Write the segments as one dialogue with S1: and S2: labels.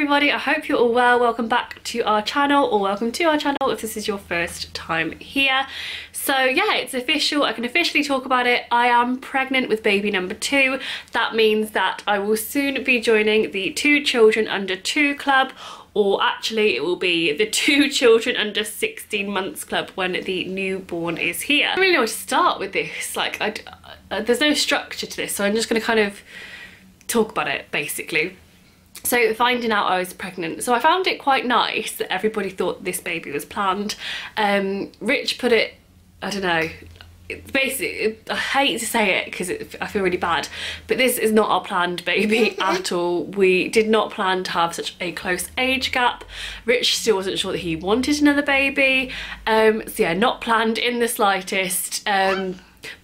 S1: everybody, I hope you're all well. Welcome back to our channel, or welcome to our channel if this is your first time here. So yeah, it's official. I can officially talk about it. I am pregnant with baby number 2. That means that I will soon be joining the 2 children under 2 club, or actually it will be the 2 children under 16 months club when the newborn is here. I don't really know where to start with this. Like, there's no structure to this, so I'm just going to kind of talk about it basically. So finding out I was pregnant, so I found it quite nice that everybody thought this baby was planned. Rich put it, I don't know, basically, I hate to say it because I feel really bad, but this is not our planned baby at all. We did not plan to have such a close age gap. Rich still wasn't sure that he wanted another baby, so yeah, not planned in the slightest.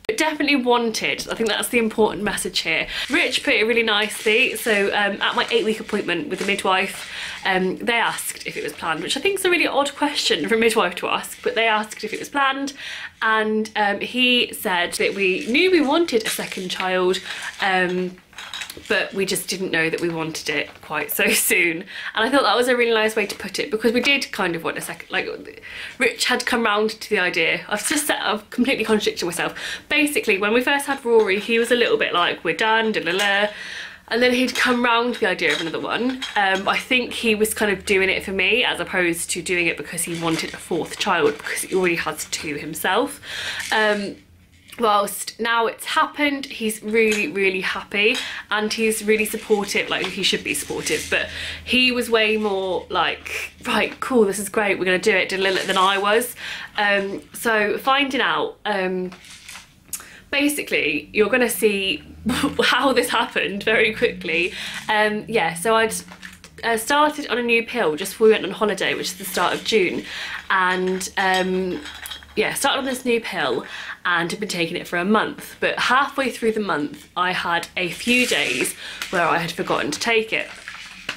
S1: But definitely wanted. I think that's the important message here. Rich put it really nicely. So at my 8-week appointment with the midwife, they asked if it was planned, which I think is a really odd question for a midwife to ask, but they asked if it was planned, and he said that we knew we wanted a second child, but we just didn't know that we wanted it quite so soon. And I thought that was a really nice way to put it, because we did kind of want a second, like, Rich had come round to the idea. I've completely contradicted myself. Basically, when we first had Rory, he was a little bit like, we're done, da la la. And then he'd come round to the idea of another one. I think he was kind of doing it for me, as opposed to doing it because he wanted a 4th child, because he already has 2 himself. Whilst now it's happened, he's really, really happy, and he's really supportive. Like, he should be supportive, but he was way more like, right, cool, this is great, we're gonna do it, than I was. So finding out, basically you're gonna see how this happened very quickly. Yeah, so I'd started on a new pill just before we went on holiday, which is the start of June, and yeah, started on this new pill and had been taking it for a month, but halfway through the month I had a few days where I had forgotten to take it,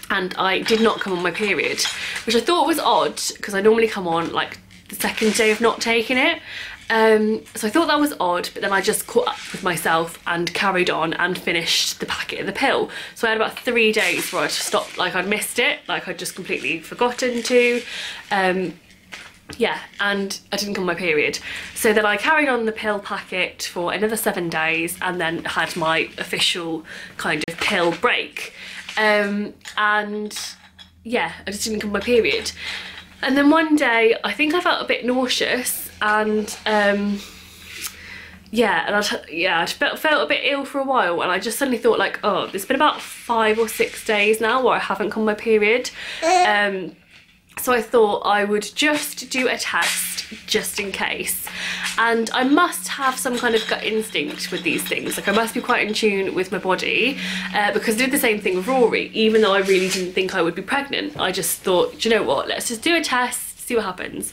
S1: and I did not come on my period, which I thought was odd because I normally come on like the 2nd day of not taking it. So I thought that was odd, but then I just caught up with myself and carried on and finished the packet of the pill. So I had about 3 days where I just stopped, like I'd missed it, like I'd just completely forgotten to. Yeah, and I didn't come on my period. So then I carried on the pill packet for another 7 days, and then had my official kind of pill break. And yeah, I just didn't come on my period. And then one day, I think I felt a bit nauseous, and yeah, and I felt a bit ill for a while, and I just suddenly thought, like, oh, there's been about 5 or 6 days now where I haven't come on my period. So I thought I would just do a test just in case. And I must have some kind of gut instinct with these things. Like, I must be quite in tune with my body, because I did the same thing with Rory. Even though I really didn't think I would be pregnant, I just thought, do you know what, let's just do a test, see what happens.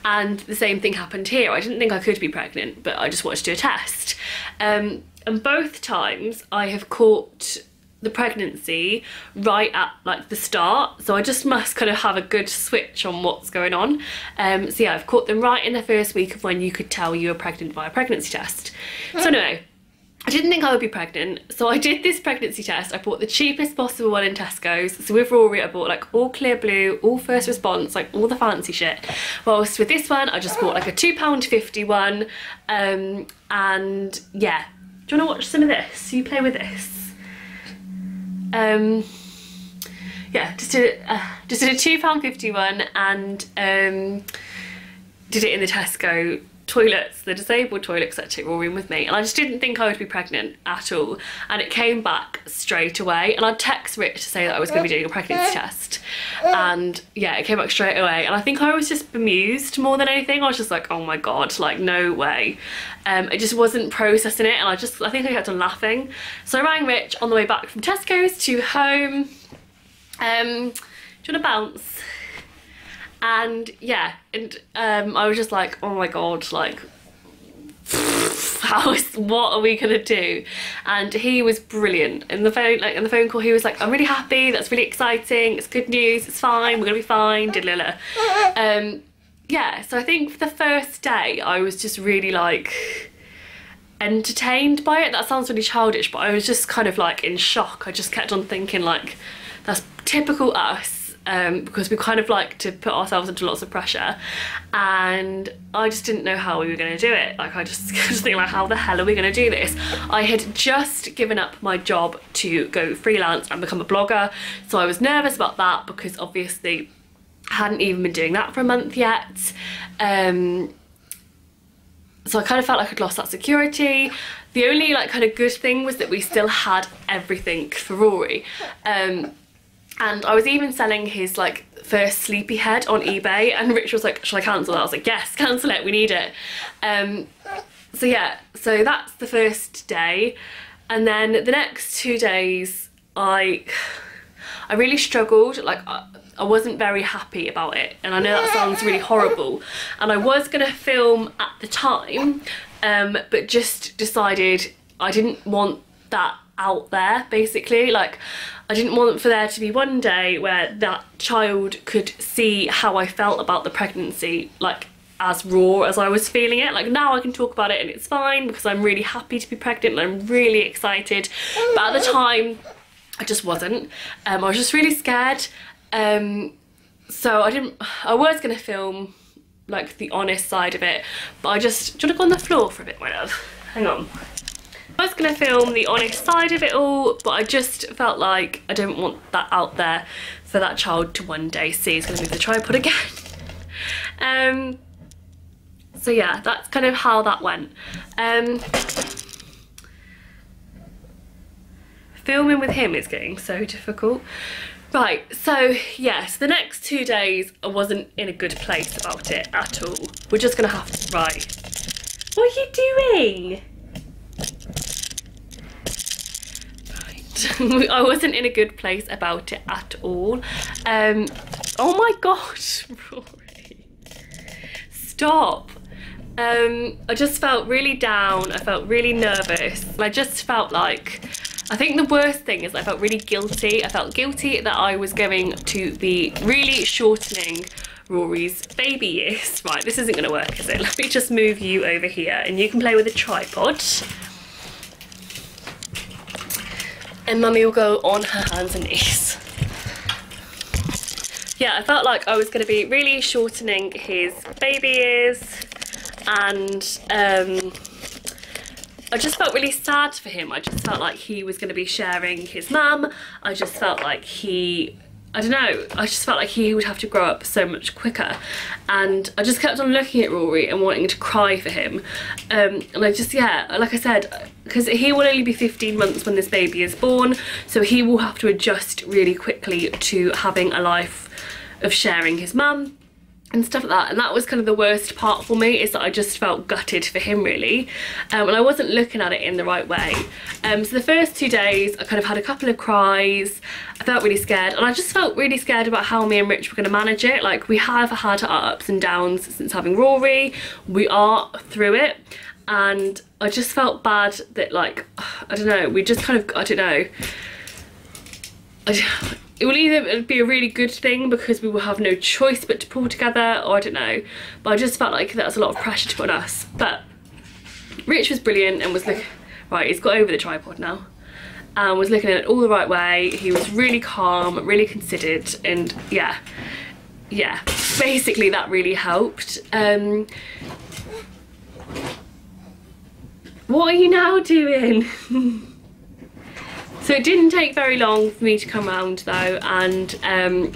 S1: And the same thing happened here. I didn't think I could be pregnant, but I just wanted to do a test. And both times I have caught the pregnancy right at like the start, so I just must kind of have a good switch on what's going on. So yeah, I've caught them right in the first week of when you could tell you were pregnant by a pregnancy test. So no, I didn't think I would be pregnant, so I did this pregnancy test. I bought the cheapest possible one in Tesco's. So with Rory I bought like all clear blue, all first response, like all the fancy shit. Whilst with this one I just bought like a £2.50 one. And yeah, do you want to watch some of this? You play with this. Yeah, just did a £2.50 one, and did it in the Tesco toilets, the disabled toilets that took Rory in with me, and I just didn't think I would be pregnant at all, and it came back straight away. And I'd text Rich to say that I was going to be doing a pregnancy test, and yeah, it came back straight away. And I think I was just bemused more than anything. I was just like, oh my god, like, no way. I just wasn't processing it, and I think I kept on laughing. So I rang Rich on the way back from Tesco's to home. Do you want to bounce? And yeah, and I was just like, oh my god, like, what are we gonna do? And he was brilliant. In the phone call, he was like, I'm really happy, that's really exciting, it's good news, it's fine, we're gonna be fine, yeah, so I think for the first day I was just really like entertained by it. That sounds really childish, but I was just kind of like in shock. I just kept on thinking, like, That's typical us. Because we kind of like to put ourselves into lots of pressure, and I just didn't know how we were going to do it. Like I just think like, how the hell are we going to do this? I had just given up my job to go freelance and become a blogger, so I was nervous about that because obviously I hadn't even been doing that for a month yet. So I kind of felt like I'd lost that security. The only like kind of good thing was that we still had everything for Rory. And I was even selling his like first sleepy head on eBay, and Rich was like, should I cancel that? I was like, yes, cancel it, we need it. So yeah, so that's the first day. And then the next 2 days, I really struggled. Like I wasn't very happy about it. And I know that sounds really horrible. And I was gonna film at the time, but just decided I didn't want that out there, basically. Like I didn't want for there to be one day where that child could see how I felt about the pregnancy, like as raw as I was feeling it. Like now I can talk about it and it's fine because I'm really happy to be pregnant and I'm really excited, but at the time I just wasn't. I was just really scared. So I was gonna film like the honest side of it, but I just, do you want to go on the floor for a bit, my love? Hang on. I was going to film the honest side of it all, but I just felt like I don't want that out there for that child to one day see. He's going to move the tripod again. So yeah, that's kind of how that went. Filming with him is getting so difficult. Right, so yes, the next 2 days I wasn't in a good place about it at all. We're just going to have to, right. What are you doing? I wasn't in a good place about it at all. Oh my gosh, Rory, stop. I just felt really down. I felt really nervous. I just felt like, I think the worst thing is I felt really guilty. I felt guilty that I was going to be really shortening Rory's baby years. Right, this isn't going to work, is it? Let me just move you over here and you can play with the tripod. And Mummy will go on her hands and knees. Yeah, I felt like I was going to be really shortening his baby years, and I just felt really sad for him. I just felt like he was going to be sharing his mum. I just felt like I don't know, I just felt like he would have to grow up so much quicker, and I just kept on looking at Rory and wanting to cry for him. And I just, yeah, like I said, because he will only be 15 months when this baby is born, so he will have to adjust really quickly to having a life of sharing his mum and stuff like that. And that was kind of the worst part for me, is that I just felt gutted for him, really, and I wasn't looking at it in the right way. So the first 2 days I kind of had a couple of cries. I felt really scared, and I just felt really scared about how me and Rich were going to manage it. Like, we have had our ups and downs since having Rory. We are through it, and I just felt bad that, like, I don't know, we just kind of, I don't know, it will either be a really good thing because we will have no choice but to pull together, or I don't know, but I just felt like that was a lot of pressure to put on us. But Rich was brilliant and was like, right, he's got over the tripod now, and was looking at it all the right way. He was really calm, really considered, and yeah, basically that really helped. What are you now doing? So it didn't take very long for me to come around though, and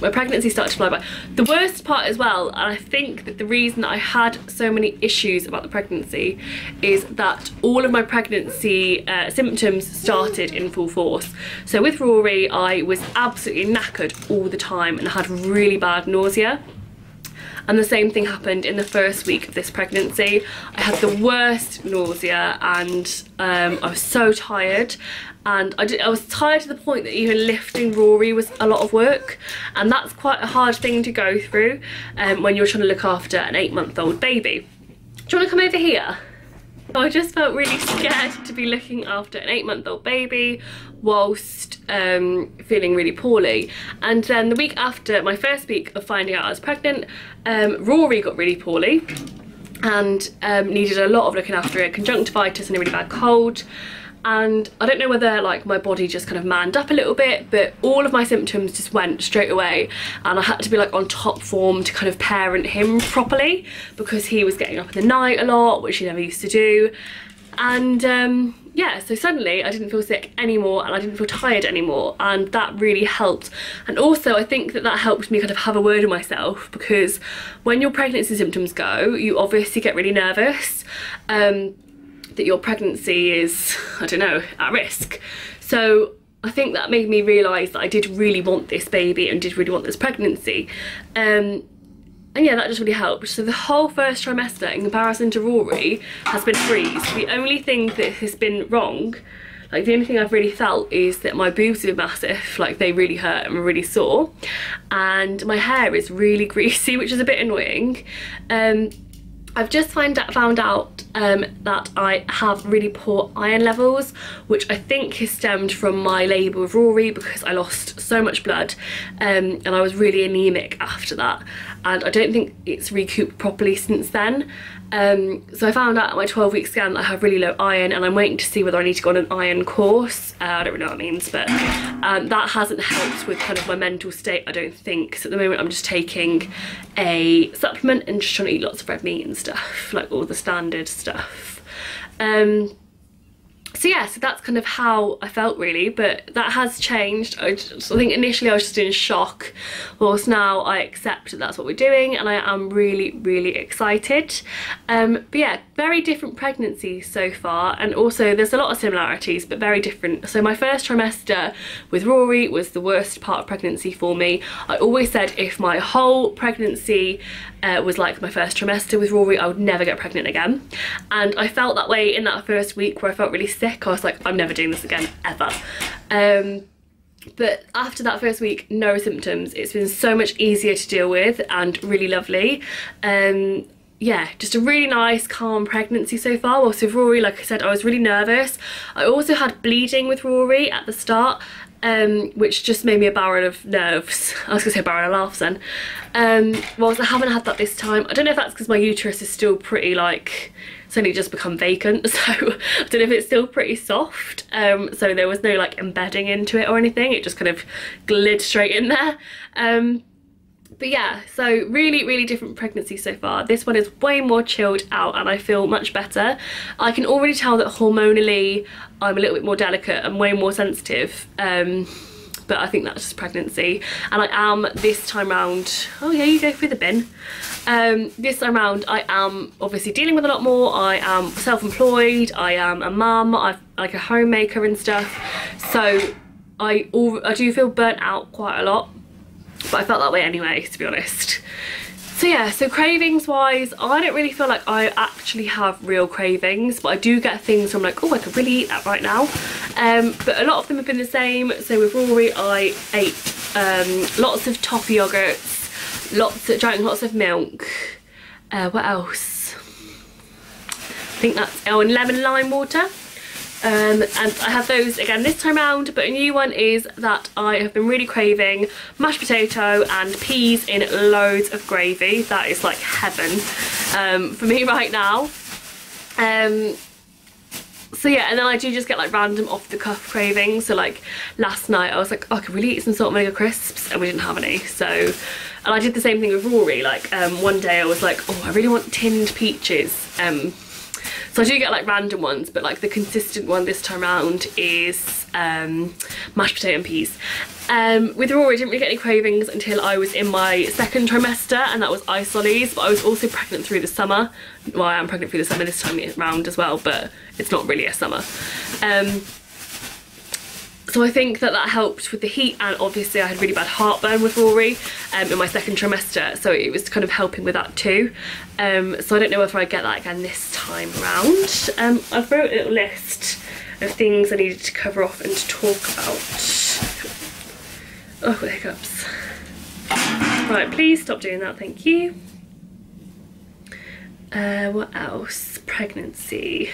S1: my pregnancy started to fly by. The worst part as well, and I think that the reason that I had so many issues about the pregnancy, is that all of my pregnancy symptoms started in full force. So with Rory, I was absolutely knackered all the time and had really bad nausea. And the same thing happened in the first week of this pregnancy. I had the worst nausea, and I was so tired, and I was tired to the point that even lifting Rory was a lot of work, and that's quite a hard thing to go through when you're trying to look after an 8-month-old baby. Do you want to come over here? I just felt really scared to be looking after an 8-month-old baby whilst feeling really poorly. And then the week after my first week of finding out I was pregnant, Rory got really poorly and needed a lot of looking after, it, conjunctivitis and a really bad cold. and I don't know whether like my body just kind of manned up a little bit, but all of my symptoms just went straight away, and I had to be like on top form to kind of parent him properly, because he was getting up in the night a lot, which he never used to do. And yeah, so suddenly I didn't feel sick anymore, and I didn't feel tired anymore, and that really helped. And also I think that that helped me kind of have a word with myself, because when your pregnancy symptoms go, you obviously get really nervous that your pregnancy is, I don't know, at risk. So I think that made me realise that I did really want this baby and did really want this pregnancy. And yeah, that just really helped. So the whole first trimester, in comparison to Rory, has been a breeze. The only thing that has been wrong, like the only thing I've really felt, is that my boobs have been massive, like they really hurt and were really sore, and my hair is really greasy, which is a bit annoying. I've just found out that I have really poor iron levels, which I think has stemmed from my labour with Rory, because I lost so much blood and I was really anaemic after that, and I don't think it's recouped properly since then. So I found out at my 12-week scan that I have really low iron, and I'm waiting to see whether I need to go on an iron course. I don't really know what that means, but that hasn't helped with kind of my mental state, I don't think. So at the moment I'm just taking a supplement and just trying to eat lots of red meat and stuff, like all the standard stuff. So yeah, so that's kind of how I felt really, but that has changed. I think initially I was just in shock, whilst now I accept that that's what we're doing, and I am really, really excited. But yeah, very different pregnancies so far, and also there's a lot of similarities but very different. So my first trimester with Rory was the worst part of pregnancy for me. I always said if my whole pregnancy was like my first trimester with Rory, I would never get pregnant again, and I felt that way in that first week where I felt really sick. I was like, I'm never doing this again, ever. But after that first week, no symptoms. It's been so much easier to deal with and really lovely. Yeah, just a really nice, calm pregnancy so far. Whilst with Rory, like I said, I was really nervous. I also had bleeding with Rory at the start, which just made me a barrel of nerves. I was gonna say a barrel of laughs then. Whilst I haven't had that this time. I don't know if that's because my uterus is still pretty, like, it's only just become vacant, so I don't know if it's still pretty soft. So there was no like embedding into it or anything, it just kind of glid straight in there. But yeah, so really, really different pregnancy so far. This one is way more chilled out and I feel much better. I can already tell that hormonally I'm a little bit more delicate and way more sensitive. But I think that's just pregnancy. And I am this time round, oh yeah, you go through the bin. This time round I am obviously dealing with a lot more. I am self-employed, I am a mum, I'm like a homemaker and stuff. So I do feel burnt out quite a lot. But I felt that way anyway, to be honest. So yeah, so cravings wise, I don't really feel like I actually have real cravings, but I do get things where I'm like, oh, I could really eat that right now. But a lot of them have been the same. So with Rory, I ate lots of toffee yogurts, drank lots of milk. What else? I think that's, oh, and lemon lime water. And I have those again this time round, but a new one is that I have been really craving mashed potato and peas in loads of gravy. That is like heaven for me right now. So yeah, and then I do just get like random off the cuff cravings. So like last night I was like, oh, I could really eat some salt and vinegar crisps, and we didn't have any. So, and I did the same thing with Rory. Like one day I was like, oh, I really want tinned peaches. So I do get like random ones, but like the consistent one this time around is mashed potato and peas. With Rory, I didn't really get any cravings until I was in my second trimester, and that was ice lollies. But I was also pregnant through the summer. Well, I am pregnant through the summer this time round as well, but it's not really a summer. So I think that that helped with the heat, and obviously I had really bad heartburn with Rory in my second trimester, so it was kind of helping with that too. So I don't know whether I get that again this time around. I've wrote a little list of things I needed to cover off and to talk about. Oh, I've got hiccups. Right, please stop doing that, thank you. What else? Pregnancy.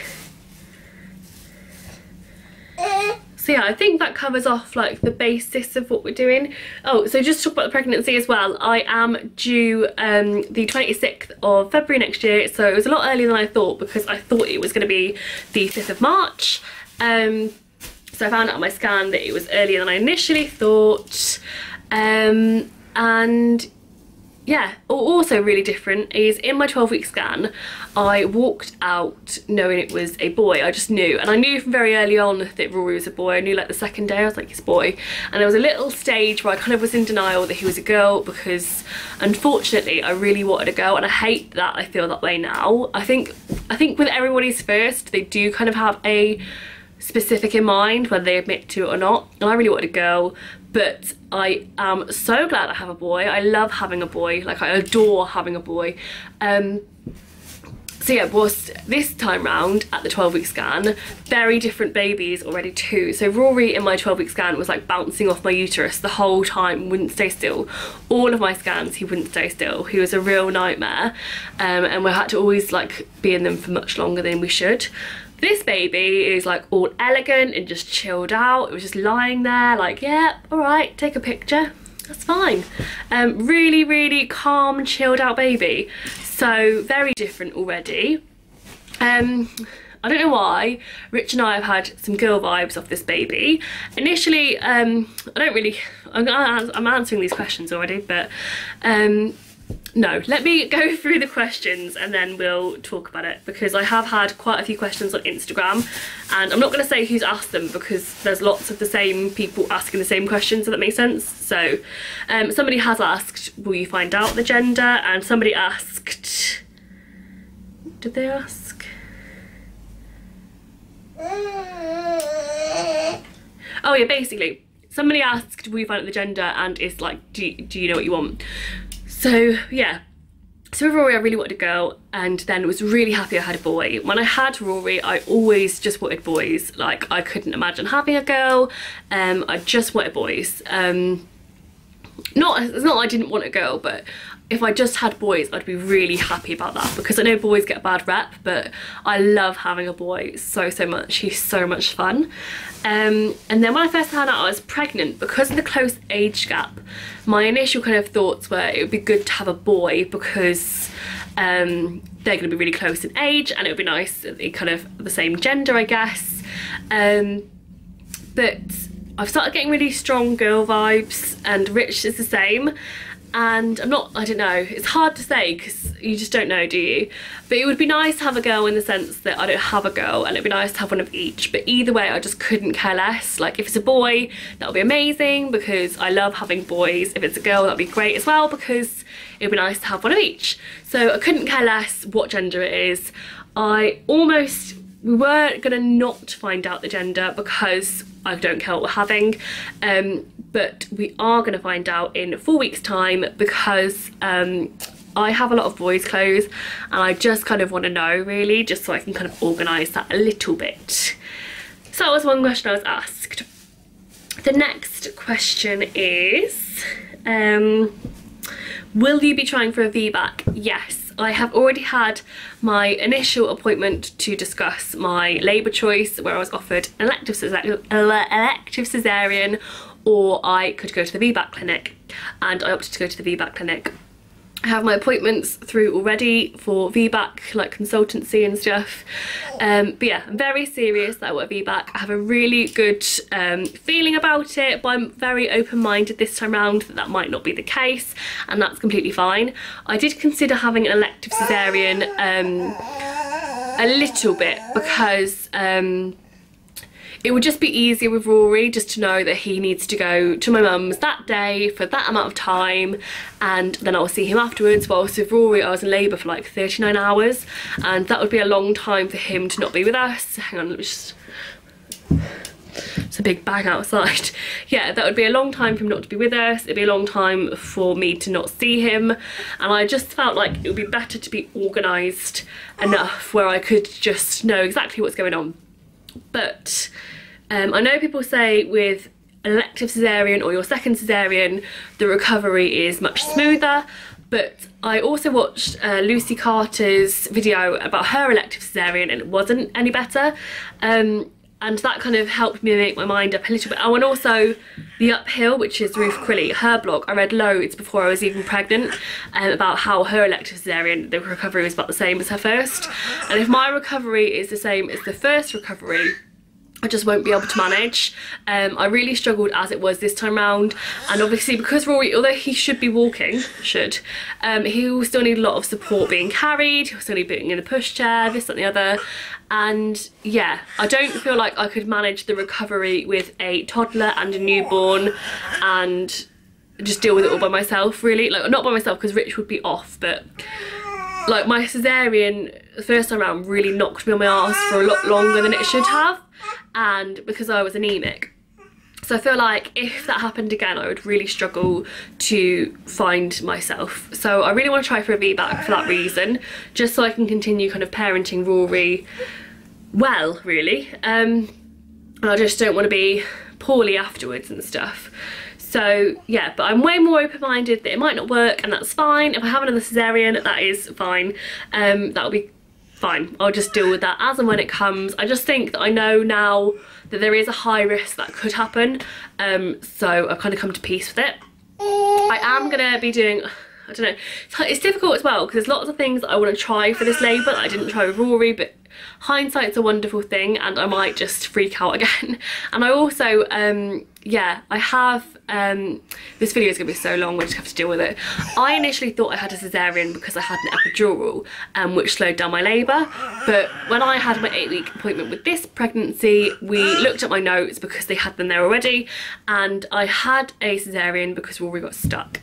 S1: So yeah, I think that covers off like the basis of what we're doing. Oh, so just to talk about the pregnancy as well, I am due the 26th of February next year, so it was a lot earlier than I thought, because I thought it was going to be the 5th of March. So I found out on my scan that it was earlier than I initially thought. And yeah, also really different is in my 12-week scan, I walked out knowing it was a boy. I just knew, and I knew from very early on that Rory was a boy. I knew like the second day I was like, it's a boy. And there was a little stage where I kind of was in denial that he was a girl, because unfortunately I really wanted a girl, and I hate that I feel that way now. I think with everybody's first, they do kind of have a specific in mind, whether they admit to it or not, and I really wanted a girl. But I am so glad I have a boy. I love having a boy, like I adore having a boy. So yeah, whilst this time round at the 12-week scan, very different babies already too. So Rory in my 12-week scan was like bouncing off my uterus the whole time, wouldn't stay still. All of my scans, he wouldn't stay still. He was a real nightmare, and we had to always like be in them for much longer than we should. This baby is like all elegant and just chilled out. It was just lying there like, yeah, all right, take a picture, that's fine. Really, really calm, chilled out baby. So very different already. I don't know why, Rich and I have had some girl vibes off this baby. Initially, I'm answering these questions already, but no, let me go through the questions and then we'll talk about it, because I have had quite a few questions on Instagram, and I'm not going to say who's asked them because there's lots of the same people asking the same questions, if that makes sense. So somebody has asked, will you find out the gender? And somebody asked, did they ask? Oh yeah, basically somebody asked, will you find out the gender, and it's like, do you know what you want? So yeah, so with Rory I really wanted a girl, and then was really happy I had a boy. When I had Rory I always just wanted boys, like I couldn't imagine having a girl. I just wanted boys. It's not I didn't want a girl, but if I just had boys I'd be really happy about that, because I know boys get a bad rep, but I love having a boy so much. He's so much fun. And then when I first found out I was pregnant, because of the close age gap, my initial kind of thoughts were it would be good to have a boy, because they're going to be really close in age and it would be nice that they kind of the same gender, I guess. But I've started getting really strong girl vibes, and Rich is the same. And I don't know, it's hard to say because you just don't know, do you? But it would be nice to have a girl in the sense that I don't have a girl, and it'd be nice to have one of each. But either way, I just couldn't care less. Like if it's a boy, that'll be amazing because I love having boys. If it's a girl, that'll be great as well because it'd be nice to have one of each. So I couldn't care less what gender it is. We were gonna not find out the gender because I don't care what we're having, but we are gonna find out in 4 weeks time, because I have a lot of boys' clothes and I just kind of want to know really, just so I can kind of organise that a little bit. So that was one question I was asked. The next question is, will you be trying for a VBAC? Yes. I have already had my initial appointment to discuss my labour choice, where I was offered an elective caesarean, or I could go to the VBAC clinic, and I opted to go to the VBAC clinic. I have my appointments through already for VBAC, like consultancy and stuff. But yeah, I'm very serious that I want a VBAC. I have a really good feeling about it, but I'm very open-minded this time around that might not be the case, and that's completely fine. I did consider having an elective caesarean a little bit, because it would just be easier with Rory just to know that he needs to go to my mum's that day for that amount of time, and then I'll see him afterwards. Whilst with Rory I was in labour for like 39 hours, and that would be a long time for him to not be with us. Hang on, let me just... It's a big bang outside. Yeah, that would be a long time for him not to be with us. It'd be a long time for me to not see him, and I just felt like it would be better to be organised enough where I could just know exactly what's going on. But I know people say with an elective caesarean or your second caesarean the recovery is much smoother, but I also watched Lucy Carter's video about her elective caesarean and it wasn't any better, and that kind of helped me make my mind up a little bit. Oh, and also The Uphill, which is Ruth Crilly, her blog, I read loads before I was even pregnant about how her elective caesarean, the recovery was about the same as her first, and if my recovery is the same as the first recovery, I just won't be able to manage. I really struggled as it was this time round, and obviously because Rory, although he should be walking, he will still need a lot of support being carried, he'll still need being in a pushchair, this, that and the other, and yeah, I don't feel like I could manage the recovery with a toddler and a newborn and just deal with it all by myself, really. Like, not by myself because Rich would be off, but like my cesarean the first time around really knocked me on my arse for a lot longer than it should have, and because I was anemic. So I feel like if that happened again, I would really struggle to find myself. So I really want to try for a VBAC for that reason, just so I can continue kind of parenting Rory well, really. And I just don't want to be poorly afterwards and stuff. So yeah, but I'm way more open-minded that it might not work, and that's fine. If I have another cesarean, that is fine. That'll be fine. I'll just deal with that as and when it comes. I just think that I know now that there is a high risk that could happen, so I've kind of come to peace with it. I am gonna be doing, I don't know, it's difficult as well because there's lots of things that I want to try for this labour that I didn't try with Rory, but hindsight's a wonderful thing and I might just freak out again. And I also yeah, I have this video is gonna be so long, we just have to deal with it. I initially thought I had a cesarean because I had an epidural, which slowed down my labour, but when I had my 8-week appointment with this pregnancy, we looked at my notes because they had them there already, and I had a cesarean because Rory got stuck.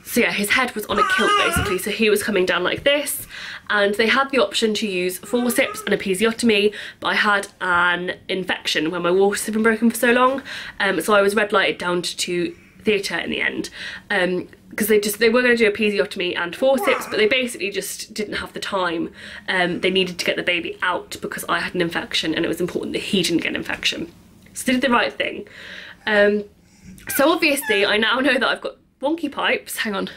S1: So yeah, his head was on a kilt basically, so he was coming down like this, and they had the option to use forceps and episiotomy, but I had an infection when my waters had been broken for so long, so I was red lighted down to theatre in the end, because they were going to do episiotomy and forceps, but they basically just didn't have the time. They needed to get the baby out because I had an infection and it was important that he didn't get an infection. So they did the right thing. So obviously I now know that I've got wonky pipes, hang on,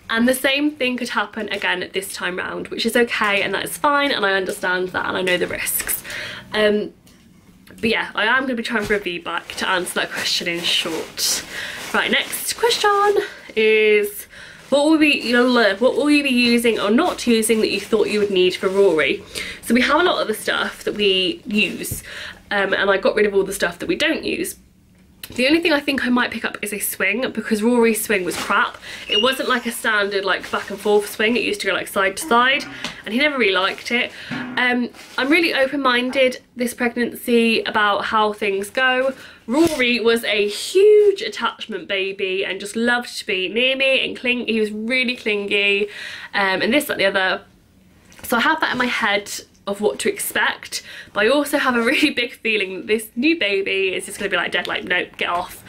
S1: and the same thing could happen again at this time round, which is okay, and that is fine, and I understand that, and I know the risks. But yeah, I am going to be trying for a VBAC to answer that question in short. Right, next question is, what will you be using or not using that you thought you would need for Rory? So we have a lot of the stuff that we use, and I got rid of all the stuff that we don't use. The only thing I think I might pick up is a swing, because Rory's swing was crap. It wasn't like a standard like back and forth swing, it used to go like side to side, and he never really liked it. I'm really open-minded this pregnancy about how things go. Rory was a huge attachment baby and just loved to be near me and cling. He was really clingy, and this, that, and the other. So I have that in my head of what to expect, but I also have a really big feeling that this new baby is just going to be like dead, like nope, get off,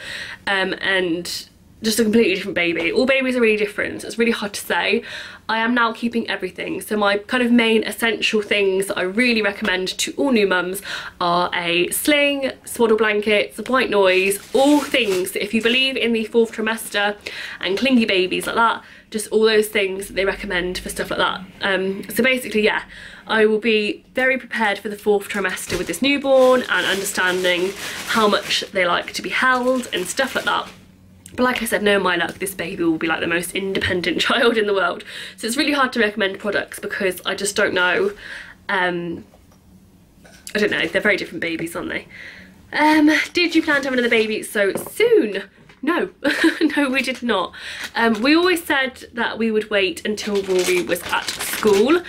S1: and just a completely different baby. All babies are really different, so it's really hard to say. I am now keeping everything, so my kind of main essential things that I really recommend to all new mums are a sling, swaddle blankets, white noise, all things that if you believe in the 4th trimester and clingy babies like that, just all those things that they recommend for stuff like that. So basically, yeah, I will be very prepared for the 4th trimester with this newborn and understanding how much they like to be held and stuff like that. But like I said, no my luck, this baby will be like the most independent child in the world. So it's really hard to recommend products because I just don't know. I don't know, they're very different babies, aren't they? Did you plan to have another baby so soon? No, no we did not. We always said that we would wait until Rory was at school.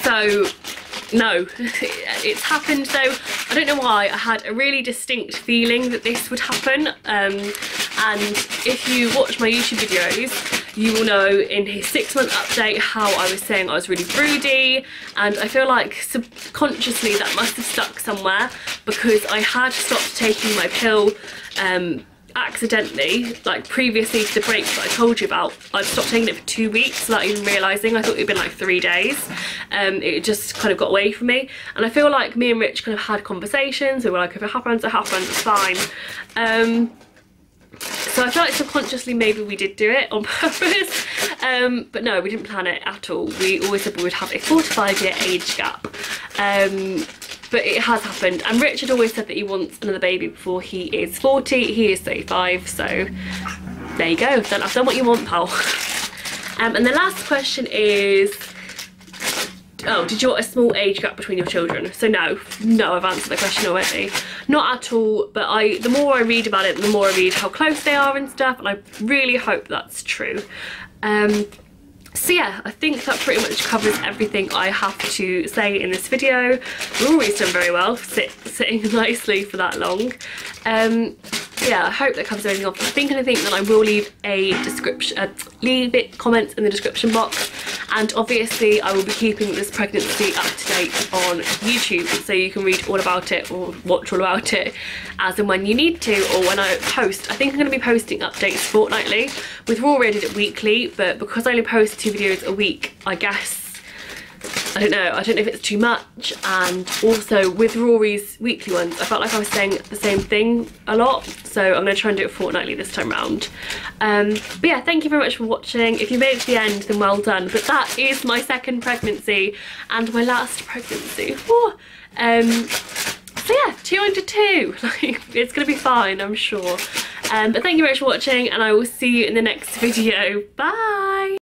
S1: So no, it's happened though. I don't know why, I had a really distinct feeling that this would happen, and if you watch my YouTube videos you will know in his 6-month update how I was saying I was really broody, and I feel like subconsciously that must have stuck somewhere because I had stopped taking my pill accidentally, like previously to the break that I told you about. I'd stopped taking it for 2 weeks without even realising. I thought it had been like 3 days. It just kind of got away from me, and I feel like me and Rich kind of had conversations. We were like, if it happens, it happens, it's fine. So I feel like subconsciously maybe we did do it on purpose, but no, we didn't plan it at all. We always said we would have a 4 to 5 year age gap, but it has happened. And Richard always said that he wants another baby before he is 40. He is 35, so there you go. I've done what you want, pal. And the last question is, Oh, did you want a small age gap between your children? So no, I've answered the question already. Not at all, but the more I read about it, the more I read how close they are and stuff, and I really hope that's true. So yeah, I think that pretty much covers everything I have to say in this video. Rory's done very well, sitting nicely for that long. Yeah, I hope that covers everything off. I think that I will leave a description, comments in the description box, and obviously I will be keeping this pregnancy up to date on YouTube, so you can read all about it or watch all about it as and when you need to, or when I post. I think I'm going to be posting updates fortnightly. With Rory I did it weekly, but because I only post 2 videos a week, I guess, I don't know if it's too much. And also with Rory's weekly ones, I felt like I was saying the same thing a lot, so I'm going to try and do it fortnightly this time round. But yeah, thank you very much for watching. If you made it to the end, then well done. But that is my second pregnancy and my last pregnancy. Whew. So yeah, 2 under 2, like, it's gonna be fine, I'm sure. But thank you very much for watching, and I will see you in the next video. Bye!